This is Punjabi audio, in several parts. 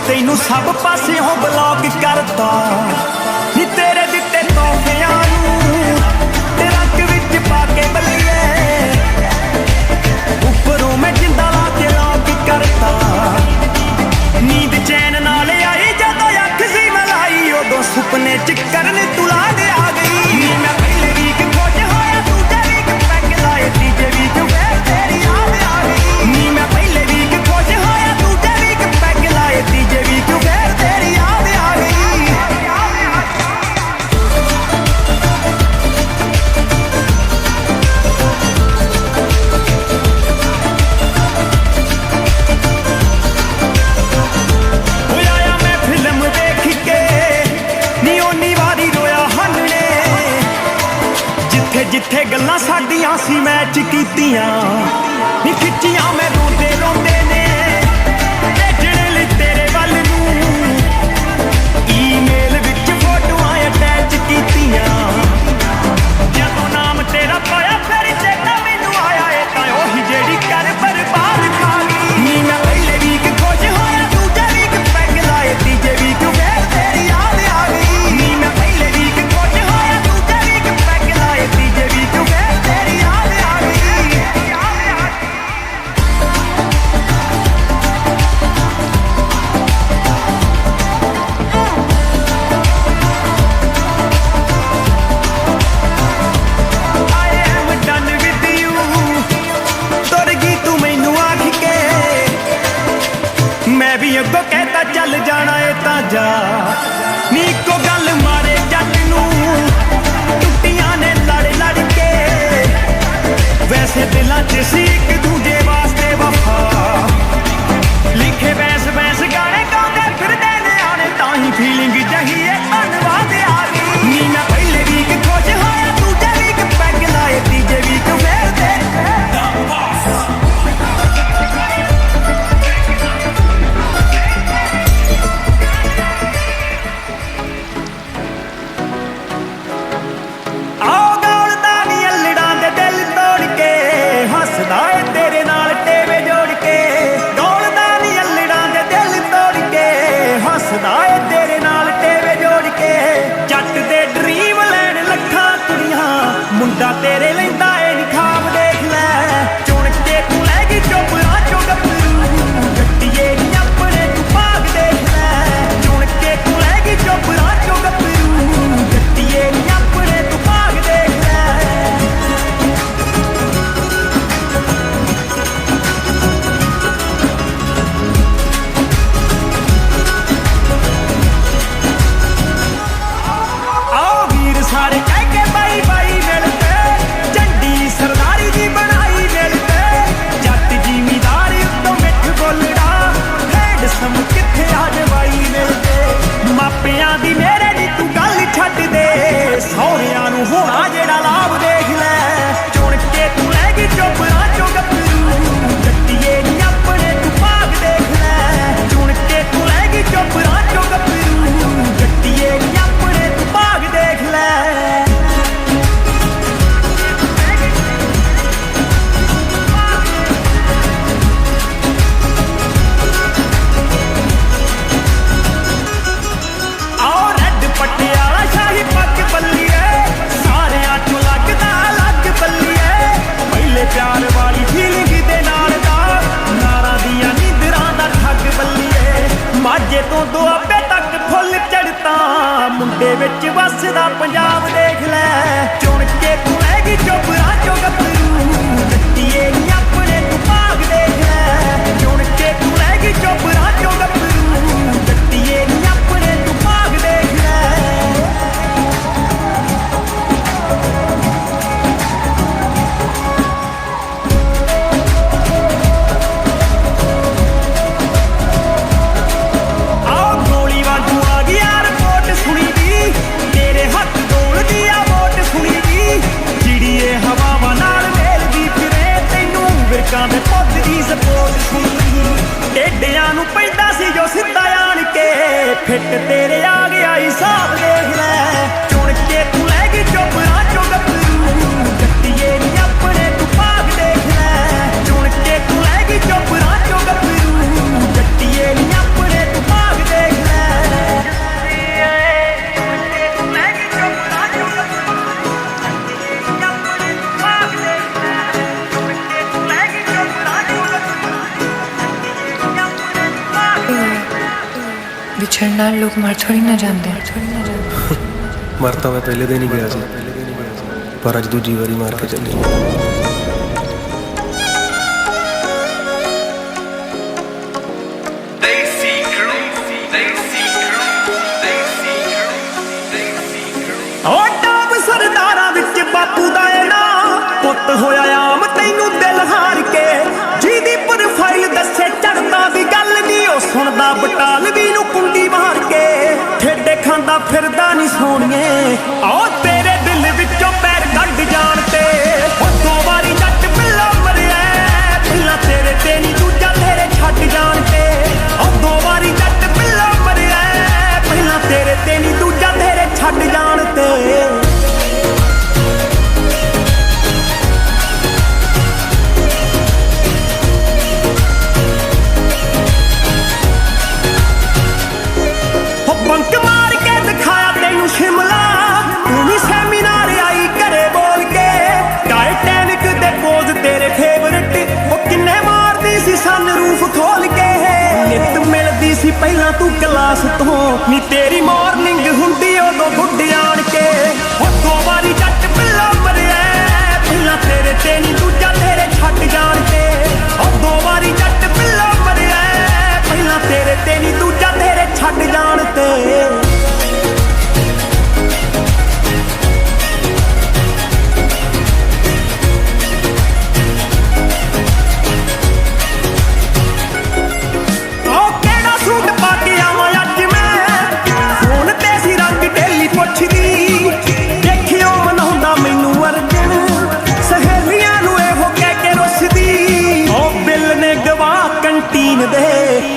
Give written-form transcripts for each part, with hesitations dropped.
ਤੈਨੂੰ ਸਭ ਪਾਸਿਓਂ ਬਲੌਕ ਕਰਤਾ ਨੀ ਤੇਰੇ ਦਿੱਤੇ ਤੋਹਫਿਆਂ ਨੂੰ ਤੇ ਰੱਖ ਵਿੱਚ ਪਾ ਕੇ ਬੱਲੀਏ ਉੱਪਰੋਂ ਮੈਂ ਜਿੰਦਾ ਲਾ ਕੇ ਲੌਕ ਕਰਤਾ ਨੀਂਦ ਚੈਨ ਨਾਲ ਆਈ ਜਦੋਂ ਅੱਖ ਸੀ ਮਲਾਈ ਉਦੋਂ ਸੁਪਨੇ ਚ ਕਰਨ ਤੂੰ ਲਾ ਦੇ ਆ ਗਈ ਨੀ ਮੈਂ ਪਹਿਲੇ ਵੀਕ ਖੋਜ ਹੋਇਆ ਦੂਜੇ ਵੀਕ ਪੈਗ ਲਾਏ ਤੀਜੇ ਵੀਕ ਵੇ ਤੇਰੀ ਯਾਦ ਆ ਗਈ ਨੀ ਮੈਂ ਪਹਿਲੇ ਵੀਕ ਖੋਜ ਹੋਇਆ ਦੂਜੇ ਵੀਕ ਪੈਗ ਲਾਏ ਤੀਜੇ ਵੀਕ ਵੇ ਤੇਰੀ ਯਾਦ ਆ ਗਈ ਹੋਇਆ ਮੈਂ ਫਿਲਮ ਦੇਖ ਕੇ ਨੀ ਓਨੀ ਵਾਰੀ ਰੋਇਆ ਹੰਨੇ ਜਿੱਥੇ ਜਿੱਥੇ ਗੱਲਾਂ ਸਾਡੀਆਂ ਸੀ ਮੈਚ ਕੀਤੀਆਂ ਨੀ ਖਿੱਚੀਆਂ ਮੈਂ ਰੋਂਦੇ ਰੋਂਦੇ ਨੇ ਭੇਜਣ ਲਈ ਤੇਰੇ ਵੱਲ ਨੂੰ ਈਮੇਲ ਵਿੱਚ ਫੋਟੋਆਂ ਅਟੈਚ ਕੀਤੀਆਂ ਜਦੋਂ ਨਾਮ ਤੇਰਾ ਪਾਇਆ ਫਿਰ ਚੇਤਾ ਮੈਨੂੰ ਆਇਆ ਇਹ ਤਾਂ ਉਹੀ ਜਿਹੜੀ ਕਰ ਬਰਬਾਦ ਖਾ ਗਈ ਨੀ ਮੈਂ ਪਹਿਲੇ ਵੀਕ ਖੁਸ਼ ਹੋਇਆ ਦੂਜੇ ਵੀਕ ਪੈਗ ਲਾਏ ਤੀਜੇ ਵੀਕ ਫਿਰ ਤੇਰੀ ਯਾਦ ਆ ਗਈ ਨੀ ਮੈਂ ਪਹਿਲੇ ਵੀਕ ਖੁਸ਼ ਹੋਇਆ ਦੂਜੇ ਵੀਕ ਪੈਗ ਲਾਏ ਤੀਜੇ ਵੀਕ ਫਿਰ ਤੇਰੀ ਯਾਦ ਆ ਗਈ I am done with you ਤੁਰ ਗਈ ਤੂੰ ਮੈਨੂੰ ਆਖ ਕੇ ਮੈਂ ਵੀ ਅੱਗੋਂ ਕਹਿਤਾ ਚੱਲ ਜਾਣਾ ਏ ਤਾਂ ਜਾ ਨੀ ਇੱਕੋ ਗੱਲ ਮਾਰੇ ਜੱਟ ਨੂੰ ਟੁੱਟੀਆਂ ਨੇ ਲੜ ਲੜ ਕੇ ਵੈਸੇ ਦਿਲਾਂ 'ਚ ਸੀ ਇੱਕ ਦੂਜੇ ਵਾਸਤੇ ਵਫਾ ਲਿਖੇ ਬੈਸ ਬੈਸ ਗਾਣੇ ਗਾਉਂਦੇ ਫਿਰਦੇ ਨੇ ਆਣੇ ਤਾਂ ਹੀ ਫੀਲਿੰਗ ਜਹੀ ਏ ਧੰਨਵਾਦ ਆ ਗਈ ਨੀ ਮੈਂ ਪਹਿਲੇ ਵੀਕ ਖੁਸ਼ ਹੋਇਆ ਦੂਜੇ ਵੀਕ ਪੈਗ ਲਾਏ ਤੀਜੇ ਵੀਕ ਫੇਰ ਦੇ ਆਓ ਗੌਲਦਾ ਨੀ ਅਲੜਾਂ ਦੇ ਦਿਲ ਤੋੜ ਕੇ ਹੱਸਦਾ ਏ ਤੇਰੇ ਨਾਲ ਟੇਵੇ ਜੋੜ ਕੇ ਗੌਲਦਾ ਨੀ ਅਲੜਾਂ ਦੇ ਦਿਲ ਤੋੜ ਕੇ ਹੱਸਦਾ ਏ ਤੇਰੇ ਨਾਲ ਟੇਵੇ ਜੋੜ ਕੇ ਜੱਟ ਦੇ ਡ੍ਰੀਮ ਲੈਣ ਲੱਖਾਂ ਕੁੜੀਆਂ ਮੁੰਡਾ ਤੇਰੇ ਲੈਂਦਾ ਏ ਨੀ ਖਾਬ ਦੇਖ ਲੈ ਚੁਣ ਕੇ ਤੂੰ ਲੈ ਗਈ ਚੋਪੜਾ ਚੋਂ ਗੱਭਰੂ ਗੱਟੀਏ ਨੀ ਆਪਣੇ ਤੂੰ ਭਾਗ ਦੇਖ ਲੈ ਚੁਣ ਕੇ ਤੂੰ ਲੈ ਗਈ ਚੋਪੜਾ ਚੋਂ ਗੱਭਰੂ ਗੱਟੀਏ ਨੀ ਆਪਣੇ ਤੂੰ ਭਾਗ ਦੇਖ ਲੈ ਆਓ ਵੀਰ ਸਾਰੇ ਕਹਿ ਕੇ ਬਾਈ ਬਾਈ ਮਿਲ ਕੇ ਝੰਡੀ ਸਰਦਾਰੀ ਦੀ ਬਣਾਈ ਮਿਲ ਕੇ ਜੱਟ ਜ਼ਿਮੀਦਾਰ ਉੱਤੋਂ ਮਿੱਠ ਬੋਲੜਾ ਹੈਂਡਸਮ ਕਿੱਥੇ ਆ ਜਵਾਈ ਮਿਲ ਕੇ ਮਾਪਿਆਂ ਦੀ ਮੇਰੇ ਦੀ ਤੂੰ ਗੱਲ ਛੱਡ ਦੇ ਸਹੁਰਿਆਂ ਨੂੰ ਹੋਣਾ ਜਿਹੜਾ ਲਾਭ ਦੇਖ ਲੈ ਚੁਣ ਕੇ ਤੂੰ ਲੈ ਗਈ ਚੋਪੜਾ ਚੋਂ ਗੱਭਰੂ ਜੱਟੀਏ ਨੀ ਆਪਣੇ ਤੂੰ ਭਾਗ ਦੇਖ ਲੈ ਚੁਣ ਕੇ ਤੂੰ ਲੈ ਗਈ ਚੋਪੜਾ ਚੋਂ ਗੱਭਰੂ ਜੱਟੀਏ ਨੀ ਆਪਣੇ ਤੂੰ ਭਾਗ ਦੇਖ ਲੈ ਆਓ ਰੈੱਡ ਪਟਿਆਲਾ ਸ਼ਾਹੀ ਪੱਗ ਬੱਲੀਏ ਸਾਰਿਆਂ ਚੋਂ ਲੱਗਦਾ ਅਲੱਗ ਬੱਲੀਏ ਪਹਿਲੇ ਪਿਆਰ ਵਾਲੀ ਫੀਲਿੰਗ ਦੇ ਨਾਲ ਦਾ ਨਾਰਾਂ ਦੀਆਂ ਨੀਂਦਰਾਂ ਦਾ ਠੱਗ ਬੱਲੀਏ ਮਾਝੇ ਤੋਂ ਦੁਆਬੇ ਤੱਕ ਫੁੱਲ ਚੜਤਾ ਮੁੰਡੇ ਵਿੱਚ ਵੱਸਦਾ ਪੰਜਾਬ ਦੇਖ ਲੈ ਚੁਣ ਕੇ ਤੂੰ ਲੈ ਗਈ ਚੋਪੜਾ ਚੋਂ ਗੱਭਰੂ ਗੱਟੀਏ ਨੀ ਆਪਣੇ ਤੂੰ ਭਾਗ ਦੇਖ ਲੈ ਚੁਣ ਕੇ ਤੂੰ ਲੈ ਗਈ ਚੋਪੜਾ ਚੋਂ ਗੱਭਰੂ ਗੱਟੀਏ ਨੀ ਆਪਣੇ ਤੂੰ ਭਾਗ ਦੇਖ ਲੈ ਤੇ ਤੇਰੇ ਆ ਗਿਆ ਹਿਸਾਬ ਦੇਖ ਲੈ ਚੁਣ ਕੇ ਤੂੰ ਲੈ ਗਈ ਚੋਪੜਾ ਚੋਂ ਗੱਭਰੂ ਜੱਟੀਏ ਨੀ ਆਪਣੇ ਤੂੰ ਭਾਗ ਦੇਖ ਲੈ ਚੁਣ ਕੇ ਤੂੰ ਲੈ ਗਈ ਚੋਪੜਾ ਚੋਂ ਗੱਭਰੂ ਜੱਟੀਏ ਨੀ ਆਪਣੇ ਤੂੰ ਭਾਗ ਦੇਖ ਲੈ ਚੁਣ ਕੇ ਤੂੰ ਲੈ ਗਈ ਚੋਪੜਾ ਚੋਂ ਗੱਭਰੂ ਜੱਟੀਏ ਨੀ ਆਪਣੇ ਤੂੰ ਭਾਗ ਦੇਖ ਲੈ ਚੁਣ ਕੇ ਤੂੰ ਲੈ ਗਈ ਚੋਪੜਾ ਚੋਂ ਗੱਭਰੂ ਜੱਟੀਏ ਨੀ ਆਪਣੇ ਤੂੰ ਭਾਗ बिछड़ना लोग मर थोड़ी ना जानते मर तो मैं पहले दिन ही गया ਸੀ पर अज दूजी बारी मार के चली ਸਰਦਾਰਾਂ ਵਿੱਚ ਬਾਪੂ ਦਾ ਇਹ ਨਾਂ ਪੁੱਤ ਹੋਇਆ ਆਮ ਤੈਨੂੰ ਦਿਲ ਹਾਰ ਕੇ ਜਿਹਦੀ ਪ੍ਰੋਫਾਈਲ ਦੱਸੇ ਚੜਦਾ ਦੀ ਗੱਲ ਨਹੀਂ ਉਹ ਸੁਣਦਾ ਬਟਾਲਵੀ ਨੂੰ ਕੁੰਡੀ ਮਾਰ ਕੇ ਠੇਡੇ ਖਾਂਦਾ ਫਿਰਦਾ ਨਹੀਂ ਸੋਹਣੀਏ ਆਓ ਤੇਰੇ ਦਿਲ ਵਿੱਚੋਂ ਪੈਰ ਕੱਢ ਜਾਣ ਤੇ ਉਹ ਦੋ ਵਾਰੀ ਜੱਟ ਪਿੱਲਾ ਮਰਿਆ ਪਹਿਲਾਂ ਤੇਰੇ ਤੇ ਨਹੀਂ ਦੂਜਾ ਤੇਰੇ ਛੱਡ ਜਾਣ ਤੇ ਉਹ ਦੋ ਵਾਰੀ ਜੱਟ ਪਿੱਲਾ ਮਰਿਆ ਪਹਿਲਾਂ ਤੇਰੇ ਤੇ ਨਹੀਂ ਦੂਜਾ ਤੇਰੇ ਛੱਡ ਜਾਣ ਤੇ ਬੰਕ ਮਾਰ ਕੇ ਦਿਖਾਇਆ ਤੈਨੂੰ ਸ਼ਿਮਲਾ ਤੂੰ ਵੀ ਸੈਮੀਨਾਰ ਆਈ ਘਰੇ ਬੋਲ ਕੇ ਟਾਈਟੈਨਿਕ ਦੇ ਪੋਜ਼ ਤੇਰੇ ਫੇਵਰਿਟ ਉਹ ਕਿੰਨੇ ਮਾਰਦੀ ਸੀ ਸਨ ਰੂਫ ਖੋਲ ਕੇ ਨਿੱਤ ਮਿਲਦੀ ਸੀ ਪਹਿਲਾਂ ਤੂੰ ਕਲਾਸ ਤੋਂ ਨੀ ਤੇਰੀ ਮਾਰਨਿੰਗ ਹੁੰਦੀ ਉਦੋਂ ਗੁੱਡ ਆਣ ਕੇ ਉਹ ਦੋ ਵਾਰੀ ਜੱਟ ਪਿੱਲਾ ਮਰਿਆ ਪਹਿਲਾਂ ਤੇਰੇ ਤੇ ਨੀ ਦੂਜਾ ਤੇਰੇ ਛੱਡ ਜਾਣ ਤੇ ਉਹ ਦੋ ਵਾਰੀ ਜੱਟ ਪਿੱਲਾ ਮਰਿਆ ਪਹਿਲਾਂ ਤੇਰੇ ਤੇ ਨੀ ਦੂਜਾ ਤੇਰੇ ਛੱਡ ਜਾਣ ਤੇ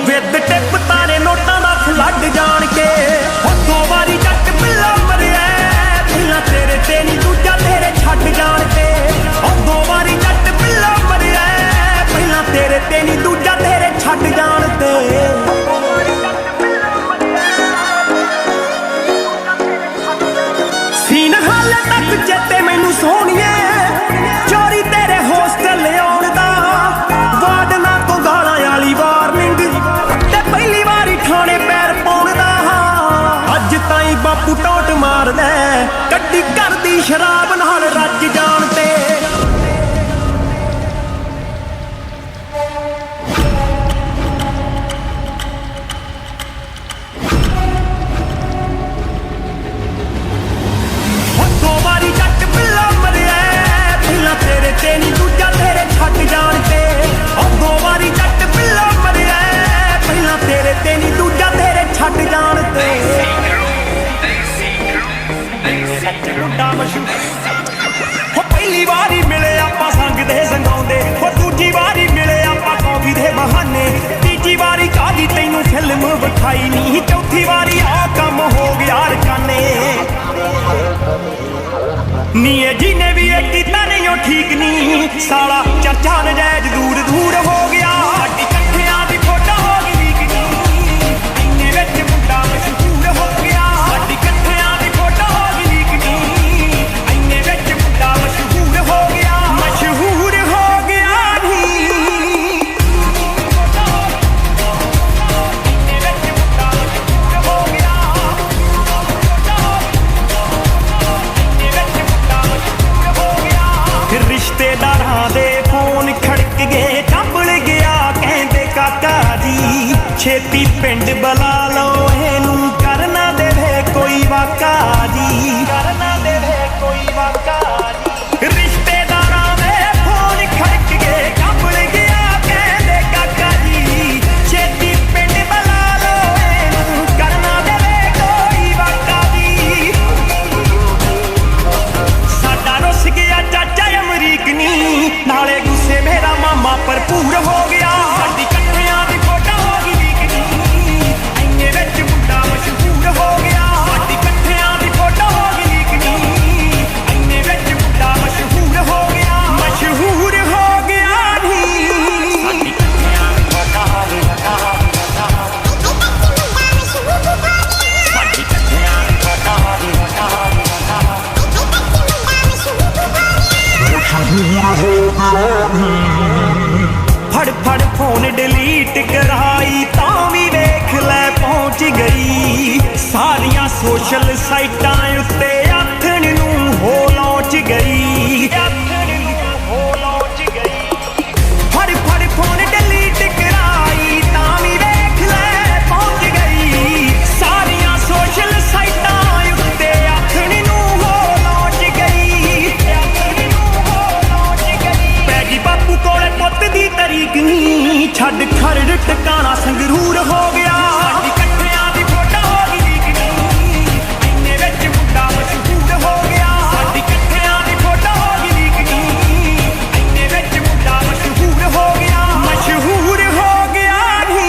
ਵਿਦ ਟਿਪ ਤਾਰੇ ਨੋਟਾਂ ਦਾ ਫਲੱਡ ਜਾਣ ਕੇ ਉਹ ਦੋ ਵਾਰੀ ਜੱਟ ਪਿੱਲਾ ਮਰਿਆ ਪਹਿਲਾਂ ਤੇਰੇ ਤੇ ਨਹੀਂ ਦੂਜਾ ਤੇਰੇ ਛੱਡ ਜਾਣ ਤੇ ਉਹ ਦੋ ਵਾਰੀ ਜੱਟ ਪਿੱਲਾ ਮਰਿਆ ਪਹਿਲਾਂ ਤੇਰੇ ਤੇ ਨਹੀਂ ਦੂਜਾ ਤੇਰੇ ਛੱਡ ਜਾਣ ਤੇ ਸੀਨ ਹਾਲੇ ਤੱਕ ਚੇਤੇ ਮੈਨੂੰ ਸੋਹਣੀਏ ਚੋਰੀ ਤੇਰੇ ਹੋਸਟਲ ਆਉਣ ਦਾ ਵਾਰਡਨਾਂ ਤੋਂ ਗਾਲਾਂ ਵਾਲੀ ਵਾਰਨਿੰਗ ਤੇ ਪਹਿਲੀ ਵਾਰੀ ਥਾਣੇ ਪੈਰ ਪਾਉਣ ਦਾ ਅੱਜ ਤਾਈਂ ਬਾਪੂ ਟੋਟ ਮਾਰਦਾ ਗੱਡੀ ਕਰਦੀ ਸ਼ਰਾਬ ਨਾਲ ਰੱਜ ਜਾਣ ਤੇ ਦੋ ਵਾਰੀ ਜੱਟ ਪਿੱਲਾ ਮਰਿਆ ਪਹਿਲਾਂ ਤੇਰੇ ਤੇ ਨਹੀਂ ਦੂਜਾ ਤੇਰੇ ਛੱਡ ਜਾਣ ਤੇ ਉਹ ਦੋ ਵਾਰੀ ਜੱਟ ਪਿੱਲਾ ਮਰਿਆ ਪਹਿਲਾਂ ਤੇਰੇ ਤੇ ਨਹੀਂ ਦੂਜਾ ਤੇਰੇ ਛੱਡ ਜਾਣ ਤੇ ਉਹ ਪਹਿਲੀ ਵਾਰੀ ਮਿਲੇ ਆਪਾਂ ਸੰਗ ਦੇ ਸੰਗਾਉਂਦੇ ਉਹ ਦੂਜੀ ਵਾਰੀ ਮਿਲੇ ਆਪਾਂ ਕੌਫੀ ਦੇ ਬਹਾਨੇ ਤੀਜੀ ਵਾਰੀ ਕਾਹਦੀ ਤੈਨੂੰ ਫਿਲਮ ਵਿਖਾਈ ਨਹੀਂ ਚੌਥੀ ਵਾਰੀ ਆ ਕੰਮ ਹੋ ਗਿਆ ਰਕਾਨੇ ਨੀ ਇਹ ਜਿਹਨੇ ਵੀ ਇਹ ਕੀਤਾ ਨਹੀਂ ਉਹ ਠੀਕ ਨਹੀਂ ਸਾਲਾ ਚਰਚਾ ਨਜਾਇਜ਼ ਦੂਰ ਦੂਰ ਹੋ ਗਿਆ ਸਾਡੀ ਇਕੱਠਿਆਂ ਦੀ ਫੋਟੋ ਹੋ ਗਈ ਲੀਕ ਨਹੀਂ ਇੰਨੇ ਵਿੱਚ ਮੁੰਡਾ ਮਸ਼ਹੂਰ ਹੋ ਗਿਆ ਸਾਡੀ ਇਕੱਠਿਆਂ ਦੀ ਫੋਟੋ ਹੋ ਗਈ ਲੀਕ ਨਹੀਂ ਇੰਨੇ ਵਿੱਚ ਮੁੰਡਾ ਮਸ਼ਹੂਰ ਹੋ ਗਿਆ ਮਸ਼ਹੂਰ ਹੋ ਗਿਆ ਨਹੀਂ ਇੰਨੇ ਵਿੱਚ ਮੁੰਡਾ ਮਸ਼ਹੂਰ ਹੋ ਗਿਆ ਰਿਸ਼ਤੇਦਾਰਾਂ ਦੇ ਫੋਨ ਖੜਕ ਗਏ ਕੰਬਲ ਗਿਆ ਕਹਿੰਦੇ ਕਾਕਾ ਜੀ ਛੇਤੀ ਪਿੰਡ ਬੁਲਾ ਲਓ ਇਹਨੂੰ ਕਰਨਾ ਦੇਵੇ ਕੋਈ ਵਾਕਾ ਜੀ ਕਰਨਾ ਦੇਵੇ ਕੋਈ ਵਾਕਾ ਜੀ ਰਿਸ਼ਤੇਦਾਰਾਂ ਦੇ ਫੋਨ ਖੜਕ ਗਏ ਕੰਬਲ ਗਿਆ ਕਹਿੰਦੇ ਕਾਕਾ ਜੀ ਛੇਤੀ ਪਿੰਡ ਬੁਲਾ ਲਓ ਇਹਨੂੰ ਕਰਨਾ ਦੇਵੇ ਕੋਈ ਵਾਕਾ ਜੀ ਸਾਡਾ ਰੁੱਸ ਗਿਆ ਚਾਚਾ ਅਮਰੀਕ ਨੀ ਨਾਲੇ ਗੁੱਸੇ ਮੇਰਾ ਮਾਮਾ ਭਰਪੂਰ ਹੋ ਗਿਆ ਸਾਡੀ ਇਕੱਠਿਆਂ ਦੀ ਫੋਟੋ ਹੋ ਗਈ ਲੀਕ ਨੀ ਸੋਸ਼ਲ ਸਾਈਟਾਂ ਉੱਤੇ ਆਥਣ ਨੂੰ ਹੋ ਲੌਂਚ ਗਈ ਫੜ ਫੜ ਫੋਨ ਡਿਲੀਟ ਕਰਾਈ ਤਾਂ ਵੀ ਵੇਖ ਲੈ ਪਹੁੰਚ ਗਈ ਸਾਰੀਆਂ ਸੋਸ਼ਲ ਸਾਈਟਾਂ ਉੱਤੇ ਆਥਣ ਨੂੰ ਹੋ ਲੌਂਚ ਗਈ ਪੈ ਗਈ ਬਾਪੂ ਕੋਲੇ ਪੁੱਤ ਦੀ ਤਰੀਕ ਨੀ ਛੱਡ ਖਰੜ ਟਿਕਾਣਾ ਸੰਗਰੂਰ ਹੋ ਗਿਆ ਸਾਡੀ ਇਕੱਠਿਆਂ ਦੀ ਫੋਟੋ ਹੋ ਗਈ ਲੀਕ ਨੀ ਇੰਨੇ ਵਿੱਚ ਮੁੰਡਾ ਮਸ਼ਹੂਰ ਹੋ ਗਿਆ ਸਾਡੀ ਇਕੱਠਿਆਂ ਦੀ ਫੋਟੋ ਹੋ ਗਈ ਲੀਕ ਨੀ ਇੰਨੇ ਵਿੱਚ ਮੁੰਡਾ ਮਸ਼ਹੂਰ ਹੋ ਗਿਆ ਮਸ਼ਹੂਰ ਹੋ ਗਿਆ ਨੀ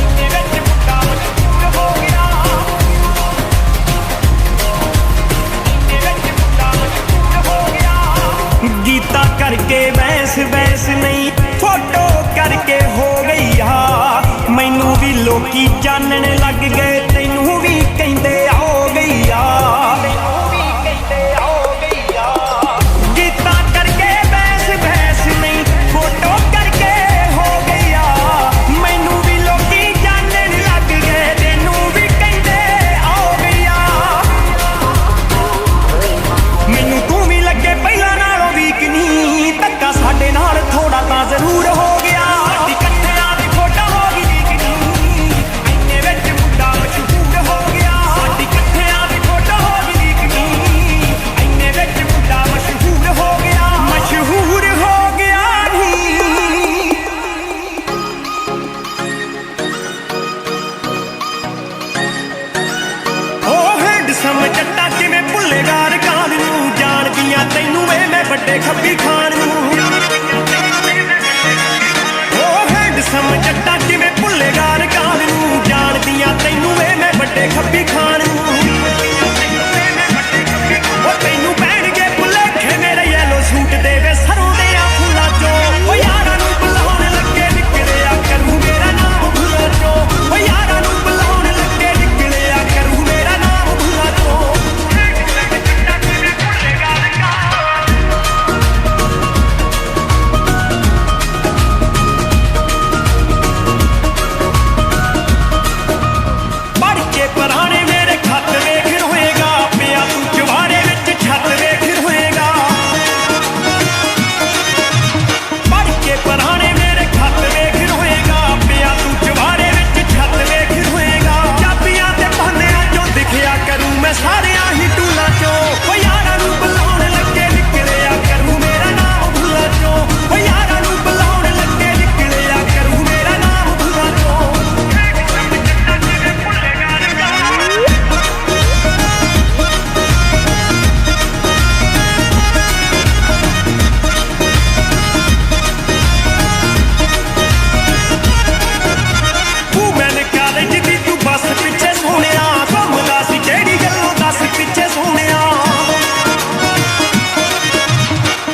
ਇੰਨੇ ਵਿੱਚ ਮੁੰਡਾ ਮਸ਼ਹੂਰ ਹੋ ਗਿਆ ਇੰਨੇ ਵਿੱਚ ਮੁੰਡਾ ਮਸ਼ਹੂਰ ਹੋ ਗਿਆ ਗੀਤਾ ਕਰਕੇ ਬੈਸ ਨਹੀਂ ਫੋਟੋ ਕਰਕੇ ਹੋ ਗਈ ਆ ਮੈਨੂੰ ਵੀ ਲੋਕੀ ਜਾਣਨ ਲੱਗ ਗਏ ਤੈਨੂੰ ਵੀ ਕਹਿੰਦੇ ਹੋ ਗਈ ਆ ਗੀਤਾ ਕਰਕੇ ਬੈਸ ਨਹੀਂ ਫੋਟੋ ਕਰਕੇ ਹੋ ਗਈ ਆ ਮੈਨੂੰ ਵੀ ਲੋਕੀ ਜਾਣਨ ਲੱਗ ਗਏ ਤੈਨੂੰ ਵੀ ਕਹਿੰਦੇ ਹੋ ਗਈ ਆ ਮੈਨੂੰ ਤੂੰ ਵੀ ਲੱਗੇ ਪਹਿਲਾਂ ਨਾਲੋਂ ਵੀਕ ਨਹੀਂ ਧੱਕਾ ਸਾਡੇ ਨਾਲ ਥੋੜਾ ਤਾਂ ਜ਼ਰੂਰ ਹੋ ਗਿਆ ਸਾਡੀ ਇਕੱਠਿਆਂ ਦੀ ਫੋਟੋ ਹੋ ਗਈ ਲੀਕ ਨੀ ਇੰਨੇ ਵਿੱਚ ਮੁੰਡਾ ਮਸ਼ਹੂਰ ਹੋ ਗਿਆ ਸਾਡੀ ਇਕੱਠਿਆਂ ਦੀ ਫੋਟੋ ਹੋ ਗਈ ਲੀਕ ਨੀ ਇੰਨੇ ਵਿੱਚ ਮੁੰਡਾ ਮਸ਼ਹੂਰ ਹੋ ਗਿਆ ਮਸ਼ਹੂਰ ਹੋ ਗਿਆ ਨੀ ਉਹ ਹੈਂਡਸਮ ਜੱਟਾ ਜਿਵੇਂ ਭੁੱਲੇਗਾਰ ਕਾਲ ਨੂੰ ਜਾਣਦੀਆਂ ਤੈਨੂੰ ਵੇ ਮੈਂ ਵੱਡੇ ਖੱਬੀ ਖਾਨ ਨੂੰ ਉਹ ਹੈਂਡਸਮ ਜੱਟਾ ਜਿਵੇਂ ਭੁੱਲੇਗਾਰ ਕਾਲ ਨੂੰ ਜਾਣਦੀਆਂ ਤੈਨੂੰ ਵੇ ਮੈਂ ਵੱਡੇ ਖੱਬੀ ਖਾਨ ਨੂੰ ਉਹ ਤੈਨੂੰ ਪੈਣਗੇ ਭੁਲੇਖੇ ਮੇਰੇ ਯੈਲੋ ਸੂਟ ਦੇ ਵੇ ਸਰੋਂ ਦੇ ਆ ਫੁੱਲਾਂ ਚੋਂ ਉਹ ਯਾਰਾਂ ਨੂੰ ਬੁਲਾਉਣ ਲੱਗੇ ਨਿਕਲਿਆ ਕਰੂ ਮੇਰਾ ਨਾਮ ਭੁੱਲਾਂ ਚੋਂ ਉਹ ਯਾਰਾਂ ਨੂੰ ਬੁਲਾਉਣ ਲੱਗੇ ਨਿਕਲਿਆ ਕਰੂ ਮੇਰਾ ਨਾਮ ਭੁੱਲਾਂ ਚੋਂ ਪੜ ਕੇ ਪੁਰਾਣੇ ਮੇਰੇ ਖੱਤ ਵੇਖ ਹੋਏਗਾ ਪਿਆ ਤੂੰ ਜਵਾਰੇ ਵਿੱਚ ਛੱਤ ਵੇਖ ਹੋਏਗਾ ਪੜ ਕੇ ਪੁਰਾਣੇ ਮੇਰੇ ਖੱਤ ਵੇਖ ਹੋਏਗਾ ਪਿਆ ਤੂੰ ਜਵਾਰੇ ਵਿੱਚ ਛੱਤ ਵੇਖ ਹੋਏਗਾ ਚਾਬੀਆਂ ਤੇ ਭਾਂਡਿਆਂ ਚੋਂ ਦਿਖਿਆ ਕਰੂੰ ਮੈਂ ਸਾਰਿਆਂ ਹੀ ਟੂਲਾਂ ਚੋਂ ਉਹ ਯਾਰਾਂ ਨੂੰ ਬੁਲਾਉਣ ਲੱਗੇ ਨਿਕਲਿਆ ਕਰੂ ਮੇਰਾ ਨਾਮ ਭੁੱਲਾਂ ਚੋਂ ਉਹ ਯਾਰਾਂ ਨੂੰ ਬੁਲਾਉਣ ਲੱਗੇ ਨਿਕਲਿਆ ਕਰੂ ਮੇਰਾ ਨਾਮ ਭੁੱਲਾਂ ਚੋਂ ਤੂੰ ਮੈਨੇ ਕਾਲਜ ਦੀ ਤੂੰ ਬੱਸ ਪਿੱਛੇ ਸੋਹਣਿਆ ਘੁੰਮਦਾ ਸੀ ਜਿਹੜੀ ਗੱਲੋਂ ਦੱਸ ਪਿੱਛੇ ਸੋਹਣਿਆ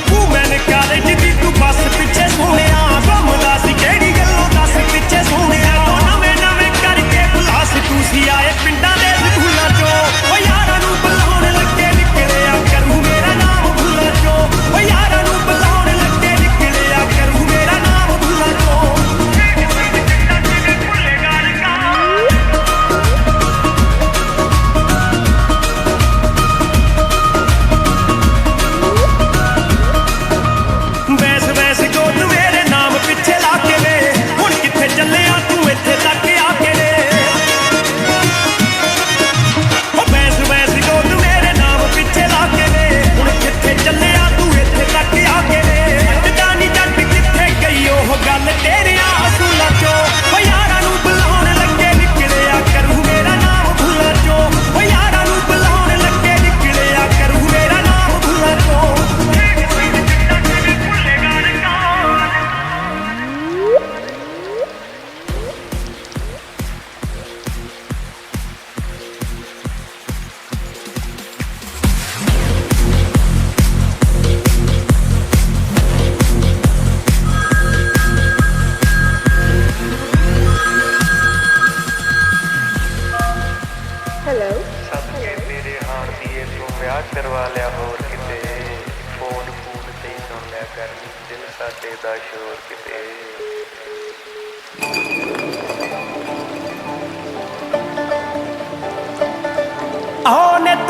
ਤੂੰ ਮੈਨੇ ਕਾਲਜ ਦੀ ਤੂੰ ਬੱਸ ਪਿੱਛੇ ਸੋਹਣਿਆ ਘੁੰਮਦਾ ਸੀ ਜਿਹੜੀ ਗੱਲੋਂ ਦੱਸ ਪਿੱਛੇ ਸੋਹਣਿਆ ਨਵੇਂ ਨਵੇਂ ਕਰਕੇ ਬੁਲਾਸ ਤੂੰ ਸੀ ਆਏ ਪਿੰਡਾਂ ਦੇ ਸਕੂਲਾਂ ਚੋਂ ਉਹ ਯਾਰਾਂ ਨੂੰ ਬੁਲਾਉਣ ਲੱਗੇ ਨਿਕਲਿਆ ਕਰੂ ਮੇਰਾ ਨਾਮ ਭੁੱਲਾਂ ਚੋਂ ਉਹ ਯਾਰਾਂ ਨੂੰ ਬੁਲਾਉਣ ਲੱਗੇ ਨਿਕਲਿਆ ਕਰੂ ਮੇਰਾ ਨਾਮ ਭੁੱਲਾਂ ਚੋਂ ਵੈਸ ਗੋਦ ਮੇਰੇ ਨਾਮ ਪਿੱਛੇ ਲਾ ਕੇ ਵੇ ਹੁਣ ਕਿੱਥੇ ਚੱਲਿਆ ਤੂੰ ਇੱਥੇ ਤੱਕ ਆ ਕੇ ਵੇ ਉਹ ਵੈਸ ਗੋਦ ਮੇਰੇ ਨਾਮ ਪਿੱਛੇ ਲਾ ਕੇ ਵੇ ਹੁਣ ਕਿੱਥੇ ਚੱਲਿਆ ਤੂੰ ਇੱਥੇ ਤੱਕ ਆ ਕੇ ਵੇ ਪਤਾ ਨੀ ਜੱਟ ਕਿੱਥੇ ਗਈ ਉਹ ਗੱਲ ਤੇਰਿਆਂ ਅਸੂਲਾਂ ਚੋਂ ਉਹ ਯਾਰਾਂ ਨੂੰ ਬੁਲਾਉਣ ਲੱਗੇ ਨਿਕਲਿਆ ਕਰੂ ਮੇਰਾ ਨਾਮ ਭੁੱਲਾਂ ਚੋਂ ਉਹ ਯਾਰਾਂ ਨੂੰ ਬੁਲਾਉਣ ਲੱਗੇ ਨਿਕਲਿਆ ਕਰੂ ਮੇਰਾ ਨਾਮ ਭੁੱਲਾਂ ਚੋਂ ਸਦਕੇ ਤੇਰੇ ਹਾਣ ਦੀਏ ਤੂੰ ਵਿਆਹ ਕਰਵਾ ਲਿਆ ਹੋਰ ਕਿਤੇ ਫੋਨ ਤੇ ਹੀ ਸੁਣ ਲਿਆ ਕਰ ਦਿਲ ਸਾਡੇ ਦਾ ਸ਼ੋਰ ਕਿਤੇ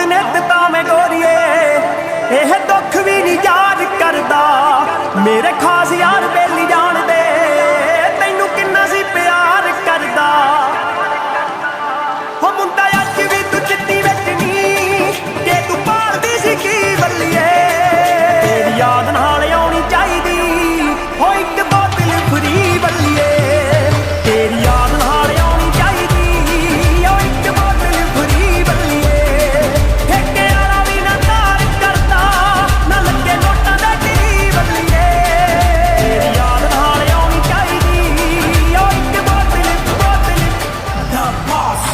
ਨਿੱਤ ਤਾਂ ਮੈਂ ਗੋਰੀਏ ਇਹ ਦੁੱਖ ਵੀ ਨਹੀਂ ਯਾਦ ਕਰਦਾ ਮੇਰੇ ਖਾਸ ਯਾਰ ਬੇਲੀ ਜਾਣਦੇ ਤੈਨੂੰ ਕਿੰਨਾ ਸੀ ਪਿਆਰ ਕਰਦਾ ਹੋ ਮੁੰਡਾ ਅੱਜ ਵੀ ਤੂੰ ਚਿੱਟੀ ਵਿੱਚ ਨਹੀਂ ਕਿ ਤੂੰ ਭਾਲਦੀ ਸੀ ਕੀ ਬੱਲੀਏ ਤੇਰੀ ਯਾਦ ਨਾਲ ਆਉਣੀ ਚਾਹੀਦੀ ਹੋ ਇੱਕ ਬੋਤਲ ਫਰੀ ਬੱਲੀਏ ਤੇਰੀ ਯਾਦ ਨਾਲ ਆਉਣੀ ਚਾਹੀਦੀ ਹੋ ਇੱਕ ਬੋਤਲ ਫਰੀ ਬੱਲੀਏ ਠੇਕੇ ਵਾਲਾ ਵੀ ਨਾ ਤਾਰ ਕਰਦਾ ਨਾ ਲੱਗੇ ਨੋਟਾਂ ਦਾ ਢੀ ਬੱਲੀਏ ਤੇਰੀ ਯਾਦ ਨਾਲ ਆਉਣੀ ਚਾਹੀਦੀ ਹੋ ਇੱਕ ਬੋਤਲ ਦਾ ਬਾਸ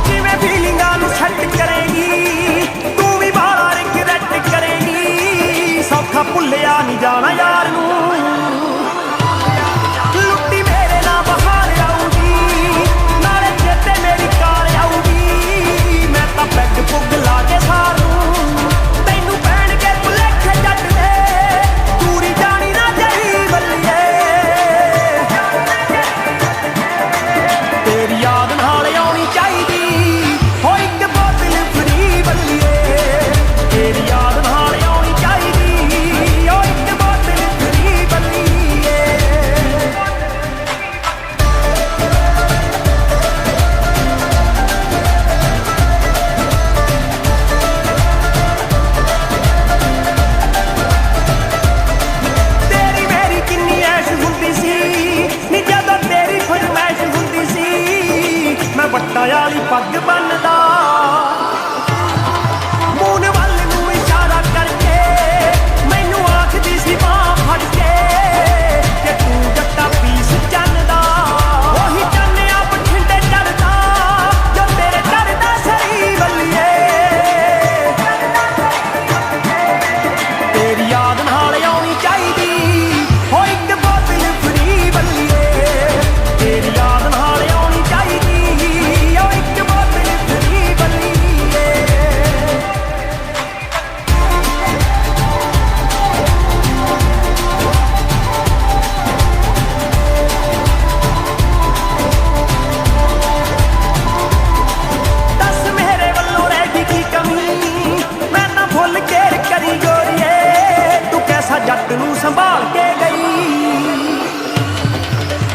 ਕਿਵੇਂ ਫੀਲਿੰਗਾਂ ਨੂੰ ਸੈੱਟ ਕਰੇਗੀ ਤੂੰ ਵੀ ਬਾਹਰ ਰਿਗਰੈਟ ਕਰੇਗੀ ਸੌਖਾ ਭੁੱਲਿਆ ਨਹੀਂ ਜਾਣਾ ਯਾਰ ਨੂੰ ਲੁੱਟੀ ਮੇਰੇ ਨਾਲ ਬਹਾਰ ਆਊਗੀ ਨਾਲੇ ਚੇਤੇ ਮੇਰੀ ਕਾਰ ਆਊਗੀ ਮੈਂ ਤਾਂ ਪੈਗ ਪੁੱਗ ਲਾ ਕੇ ਸਾਰ ਨੂੰ ਤੈਨੂੰ ਪੈਣਗੇ ਭੁਲੇਖੇ ਜੱਟ ਦੇ ਦੂਰੀ ਜਾਣੀ ਨਾ ਜਾਈ ਬੱਲੀਏ ਤੇਰੀ ਯਾਦ ਨਾਲ ਆਉਣੀ ਚਾਹੀਦੀ ਹੋ ਇੱਕ ਬੋਤਲ ਫਰੀ ਬੱਲੀਏ ਤੇਰੀ ਯਾਦ ਨਾਲ ਆਉਣੀ ਚਾਹੀਦੀ ਹੋ ਇੱਕ ਬੋਤਲ ਫਰੀ ਬੱਲੀਏ ਤੇਰੀ ਮੇਰੀ ਕਿੰਨੀ ਐਸ਼ ਹੁੰਦੀ ਸੀ ਨੀ ਜਦੋਂ ਤੇਰੀ ਫਰਮਾਇਸ਼ ਹੁੰਦੀ ਸੀ ਮੈਂ ਵੱਟਾਂ ਵਾਲੀ ਪੱਗ ਬੰਨਦਾ ਮੂੰਹ ਵੱਲ ਨੂੰ ਇਸ਼ਾਰਾ ਕਰਕੇ ਮੈਨੂੰ ਆਖਦੀ ਸੀ ਬਾਂਹ ਫੜ ਕੇ ਕਿ ਤੂੰ ਜੱਟਾ ਪੀਸ ਚੰਨਦਾ ਉਹੀ ਚੰਨਿਆ ਬਠਿੰਡੇ ਚੜਦਾ ਜੋ ਤੇਰੇ ਚੜਦਾ ਸਰੀ ਬੱਲੀਏ ਤੇਰੀ ਯਾਦ ਨਾਲ ਆਉਣੀ ਚਾਹੀਦੀ ਹੋ ਇੱਕ ਬੋਤਲ ਫਰੀ ਬੱਲੀਏ ਤੇਰੀ ਯਾਦ ਨਾਲ ਆਉਣੀ ਚਾਹੀਦੀ ਹੋ ਇੱਕ ਬੋਤਲ ਫਰੀ ਬੱਲੀਏ ਦੱਸ ਮੇਰੇ ਵੱਲੋਂ ਰਹਿ ਗਈ ਕੀ ਕਮੀ ਮੈਂ ਤਾਂ ਭੁੱਲ ਕੇ ਕਰੀ ਗੋਰੀਏ ਤੂੰ ਕੈਸਾ ਜੱਟ ਨੂੰ ਸੰਭਾਲ ਕੇ ਗਈ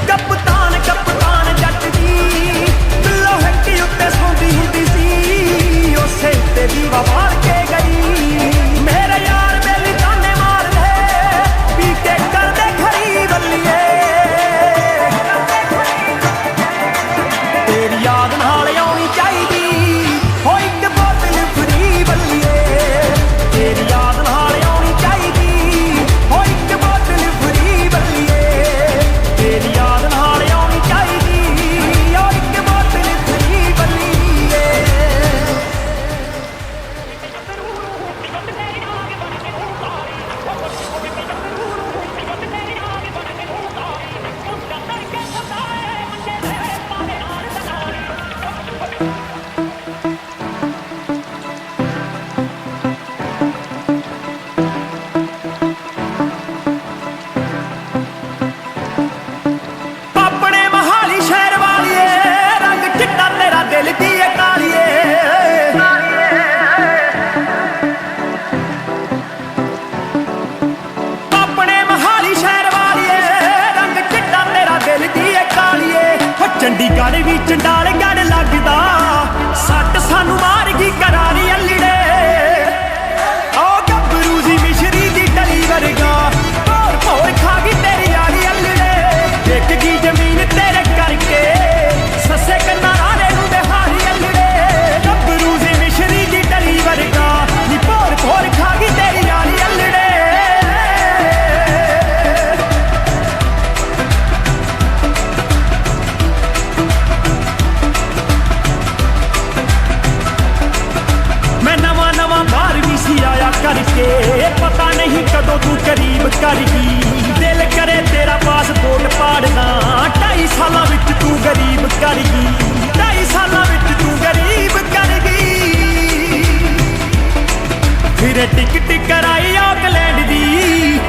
ਕਪਤਾਨ ਜੱਟ ਦੀ ਬਿੱਲੋ ਹੱਟੀ ਉੱਤੇ ਸੌਂਦੀ ਹੁੰਦੀ ਸੀ ਉਸੇ ਉੱਤੇ ਦੀਵਾ ਮਾਰ ਕੇ ਗਈ ਮੇਰੇ ਯਾਰ ਬੇਲੀ ਤਾਨੇ ਮਾਰ ਲੈ ਪੀ ਕੇ ਕਰਦੇ ਖਰੀ ਬੱਲੀਏ ਤੇਰੀ ਯਾਦ ਨਾਲ ਆਉਣੀ ਚਾਹੀਦੀ ਹੋ ਇੱਕ ਬੋਤਲ ਫਰੀ ਬੱਲੀਏ ਤੇਰੀ ਯਾਦ ਨਾਲ ਆਉਣੀ ਚਾਹੀਦੀ ਹੋ ਇੱਕ ਬੋਤਲ ਫਰੀ ਬੱਲੀਏ ਤੇਰੀ ਯਾਦ ਨਾਲ ਆਉਣੀ ਚਾਹੀਦੀ ਹੋ ਇੱਕ ਬੋਤਲ ਫਰੀ ਬੱਲੀਏ ਆਪਣੇ ਮਹਾਲੀ ਸ਼ਹਿਰ ਵਾਲੀਏ ਰੰਗ ਚਿੱਟਾ ਤੇਰਾ ਦਿਲ ਦੀ ਏ ਕਾਲੀਏ ਆਪਣੇ ਮਹਾਲੀ ਸ਼ਹਿਰ ਵਾਲੀਏ ਰੰਗ ਚਿੱਟਾ ਤੇਰਾ ਦਿਲ ਦੀ ਏ ਕਾਲੀਏ ਹੋ ਚੰਡੀਗੜ੍ਹ ਵੀ ਚੰਡਾਲਗੜ੍ਹ ਲੱਗਦਾ ਸੱਟ ਸਾਨੂੰ ਮਾਰ ਗਈ ਕਰਾਰੀ ਅਲੀੜੇ ਓ ਗੱਭਰੂ ਜੀ ਮਿਸ਼ਰੀ ਦੀ ਡਲੀ ਵਰਗਾ ਭੋਰ ਭੋਰ ਖਾ ਗਈ ਤੇਰੀ ਯਾਰੀ ਅਲੀੜੇ ਇੱਕ ਗਈ ਜ਼ਮੀਨ ਤੇਰੇ ਕਰਕੇ ਸੱਸੇ ਕੰਨਾਂ ਰਾਣੇ ਨੂੰ ਬਿਹਾਰੀ ਅਲੀੜੇ ਗੱਭਰੂ ਜੀ ਮਿਸ਼ਰੀ ਦੀ ਡਲੀ ਵਰਗਾ ਨੀ ਭੋਰ ਭੋਰ ਖਾ ਗਈ ਤੇਰੀ ਯਾਰੀ ਅਲੀੜੇ ਮੈਂ ਨਵਾਂ ਬਾਹਰ ਵੀ ਸੀ ਆਇਆ ਕਰਕੇ ਪਤਾ ਨਹੀਂ ਕਦੋਂ ਤੂੰ ਕਰੀਬ ਕਰ ਗਈ ਦਿਲ ਕਰੇ ਤੇਰਾ ਪਾਸਪੋਰਟ ਪਾੜਦਾ 2.5 ਸਾਲਾਂ ਵਿੱਚ ਤੂੰ ਗਰੀਬ ਕਰ ਗਈ 2.5 ਸਾਲਾਂ ਵਿੱਚ ਤੂੰ ਗਰੀਬ ਕਰ ਗਈ ਫਿਰ ਟਿਕਟ ਕਰਾਈ ਆਕਲੈਂਡ ਦੀ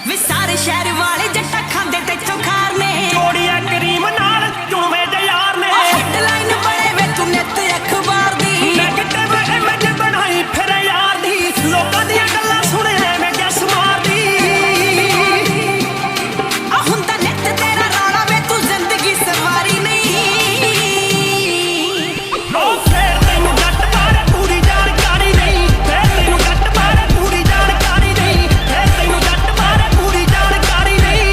वे सारे शहर वाले जट्टा खांदे ते चोखार ने जोड़िया करीम नाल चुनवे दे यार ने हेडलाइन बड़े वे तू नित अखबार दी नेगेटिव इमेज बनाई फिर यार दी लोकां दी गल्लां सुने मैं गैस मारदी आ हुंदा नित तेरा रौला वे तू जिंदगी सवारी नहीं ओ फिर तैनू जट बारे पूरी जानकारी नहीं फिर तैनू जट बारे पूरी जानकारी नहीं फिर तैनू जट बारे पूरी जानकारी नहीं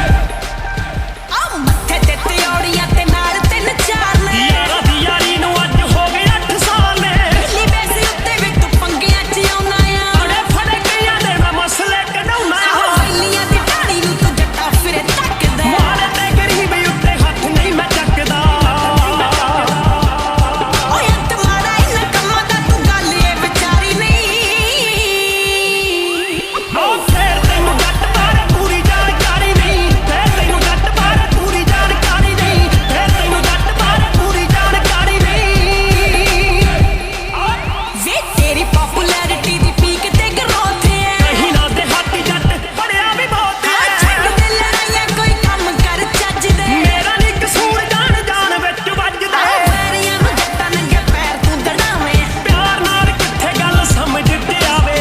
आ मत्थे ते त्योड़ियां ते नाल तिन चार ने यारा दी यारी नू अज हो गए 8 साल ने ली बेसी उत्ते वे तू पंगियां च आउना आ अड़े फड़े कईयां दे मैं मसले कढाउना आ वैलियां दी ढाणी नू तू जट्टा फिरे तकदा मारे ते गरीबी उत्ते हथ नहीं मैं चकदा ਓਏ ਅੰਤ ਮਾੜਾ ਇਨਾ ਕੰਮਾਂ ਦਾ ਤੂੰ ਗੱਲ ਏ ਵਿਚਾਰੀ ਨਹੀਂ ओ फिर तैनू जट बारे पूरी जानकारी नहीं फिर तैनू जट बारे पूरी जानकारी नहीं फिर तैनू जट बारे पूरी जानकारी नहीं ਵੇ ਤੇਰੀ ਪਪੂਲੈਰਿਟੀ ਦੀ ਪੀਕ ਤੇ ਗਰੋਥ ਹੈ कहीं ना दे हाथी जट बड़िया भी बहुत ਆ है ਛੱਡ ਦੇ ਲੜਾਈਆਂ ਕੋਈ ਕੰਮ ਕਰ ਚੱਜ ਦੇ मेरा नी कसूर जान जान विच वजदा ਆ ਪੈਰੀਆਂ ਨੂੰ ਜੱਟਾਂ ਨੰਗੇ ਪੈਰ ਤੂੰ ਦੜਾਵੇਂ प्यार नाल किथे गल समझ ते आवे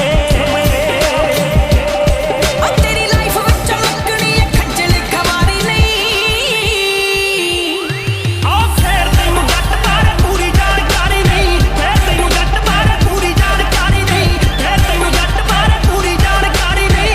ਓ ਤੇਰੀ ਲਾਈਫ ਵਿੱਚ ਮੁੱਕਣੀ ਹੈ ਖੱਜਲ ਖਵਾਰੀ ਨਹੀਂ ओ फिर तैनू जट बारे पूरी जानकारी नहीं फिर तैनू जट बारे पूरी जानकारी नहीं फिर तैनू जट बारे पूरी जानकारी नहीं